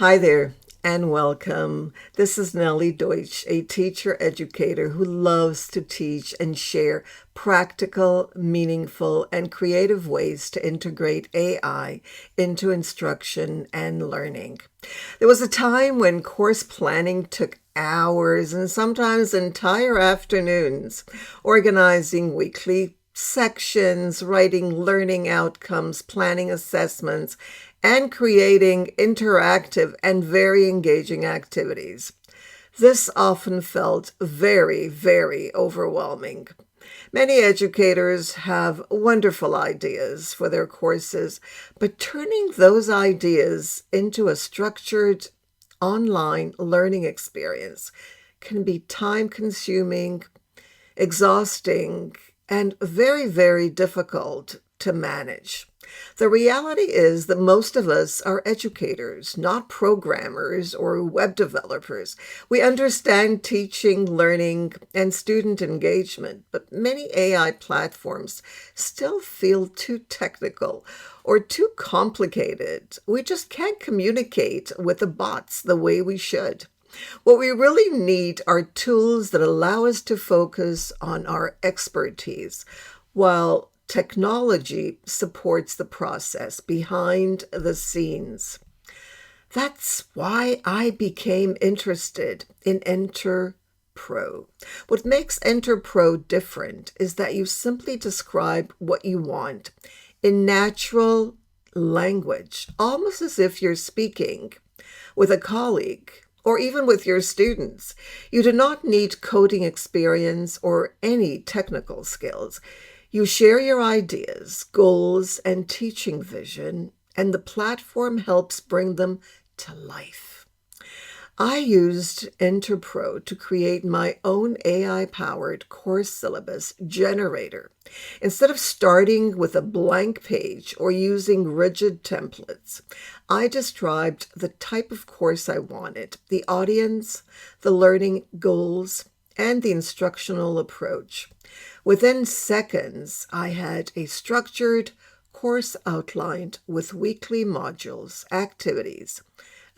Hi there and welcome. This is Nellie Deutsch, a teacher educator who loves to teach and share practical, meaningful, and creative ways to integrate AI into instruction and learning. There was a time when course planning took hours and sometimes entire afternoons, organizing weekly sections, writing learning outcomes, planning assessments, and creating interactive and very engaging activities. This often felt very, very overwhelming. Many educators have wonderful ideas for their courses, but turning those ideas into a structured online learning experience can be time-consuming, exhausting, and very, very difficult to manage. The reality is that most of us are educators, not programmers or web developers. We understand teaching, learning, and student engagement, but many AI platforms still feel too technical or too complicated. We just can't communicate with the bots the way we should. What we really need are tools that allow us to focus on our expertise while technology supports the process behind the scenes. That's why I became interested in Enter.Pro. What makes Enter.Pro different is that you simply describe what you want in natural language, almost as if you're speaking with a colleague or even with your students. You do not need coding experience or any technical skills. You share your ideas, goals, and teaching vision, and the platform helps bring them to life. I used Enter.Pro to create my own AI-powered course syllabus generator. Instead of starting with a blank page or using rigid templates, I described the type of course I wanted, the audience, the learning goals, and the instructional approach. Within seconds, I had a structured course outlined with weekly modules, activities,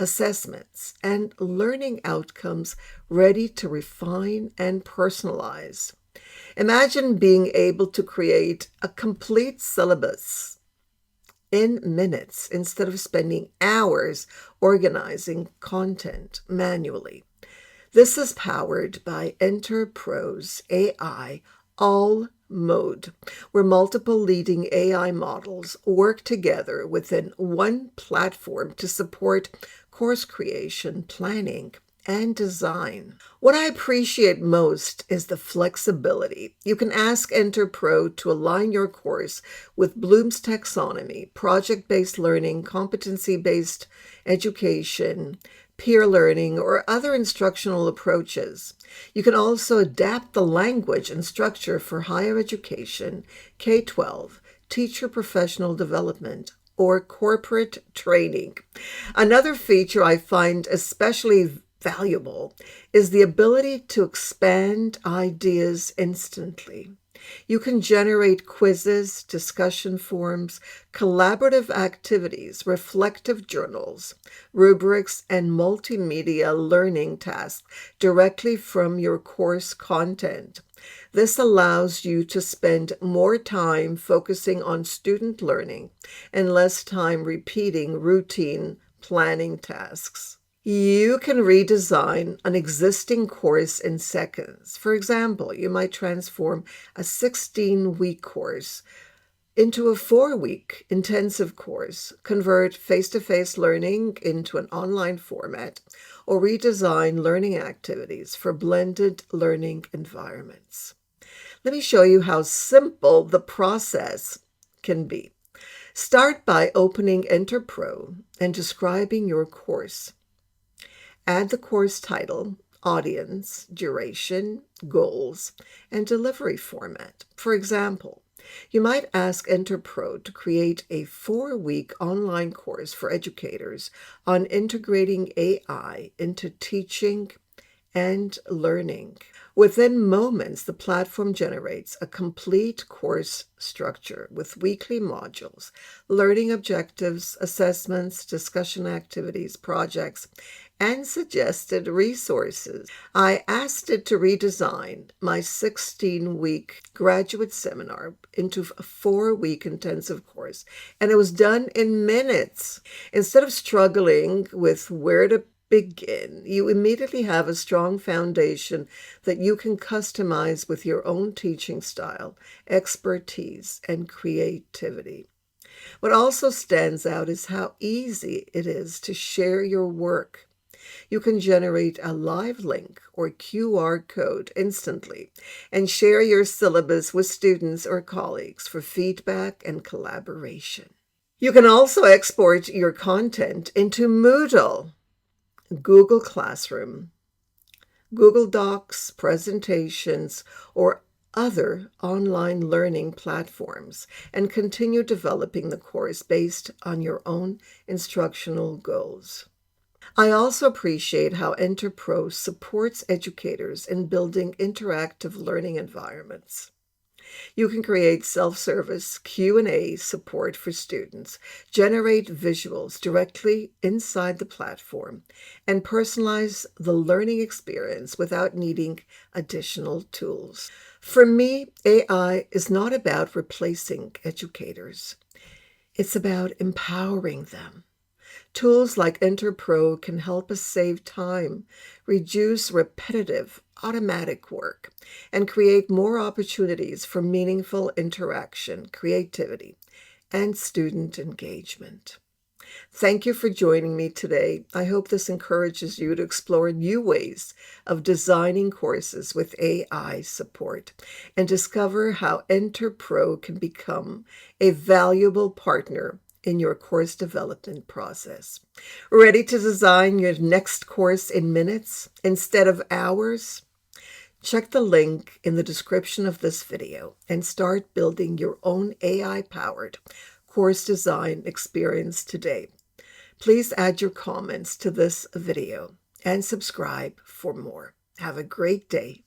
assessments, and learning outcomes ready to refine and personalize. Imagine being able to create a complete syllabus in minutes instead of spending hours organizing content manually. This is powered by Enter.Pro's AI All Mode, where multiple leading AI models work together within one platform to support course creation, planning, and design. What I appreciate most is the flexibility. You can ask Enter.Pro to align your course with Bloom's taxonomy, project-based learning, competency-based education, peer learning, or other instructional approaches. You can also adapt the language and structure for higher education, K-12, teacher professional development, or corporate training. Another feature I find especially valuable is the ability to expand ideas instantly. You can generate quizzes, discussion forums, collaborative activities, reflective journals, rubrics, and multimedia learning tasks directly from your course content. This allows you to spend more time focusing on student learning and less time repeating routine planning tasks. You can redesign an existing course in seconds. For example, you might transform a 16-week course into a 4-week intensive course, convert face-to-face learning into an online format, or redesign learning activities for blended learning environments. Let me show you how simple the process can be. Start by opening Enter.Pro and describing your course. Add the course title, audience, duration, goals, and delivery format. For example, you might ask Enter.Pro to create a 4-week online course for educators on integrating AI into teaching and learning. Within moments, the platform generates a complete course structure with weekly modules, learning objectives, assessments, discussion activities, projects, and suggested resources. I asked it to redesign my 16-week graduate seminar into a 4-week intensive course, and it was done in minutes. Instead of struggling with where to begin, you immediately have a strong foundation that you can customize with your own teaching style, expertise, and creativity. What also stands out is how easy it is to share your work. You can generate a live link or QR code instantly and share your syllabus with students or colleagues for feedback and collaboration. You can also export your content into Moodle, Google Classroom, Google Docs, presentations, or other online learning platforms and continue developing the course based on your own instructional goals. I also appreciate how Enter.Pro supports educators in building interactive learning environments. You can create self-service Q&A support for students, generate visuals directly inside the platform, and personalize the learning experience without needing additional tools. For me, AI is not about replacing educators. It's about empowering them. Tools like Enter.Pro can help us save time, reduce repetitive, automatic work, and create more opportunities for meaningful interaction, creativity, and student engagement. Thank you for joining me today. I hope this encourages you to explore new ways of designing courses with AI support and discover how Enter.Pro can become a valuable partner in your course development process. Ready to design your next course in minutes instead of hours? Check the link in the description of this video and start building your own AI-powered course design experience today. Please add your comments to this video and subscribe for more. Have a great day.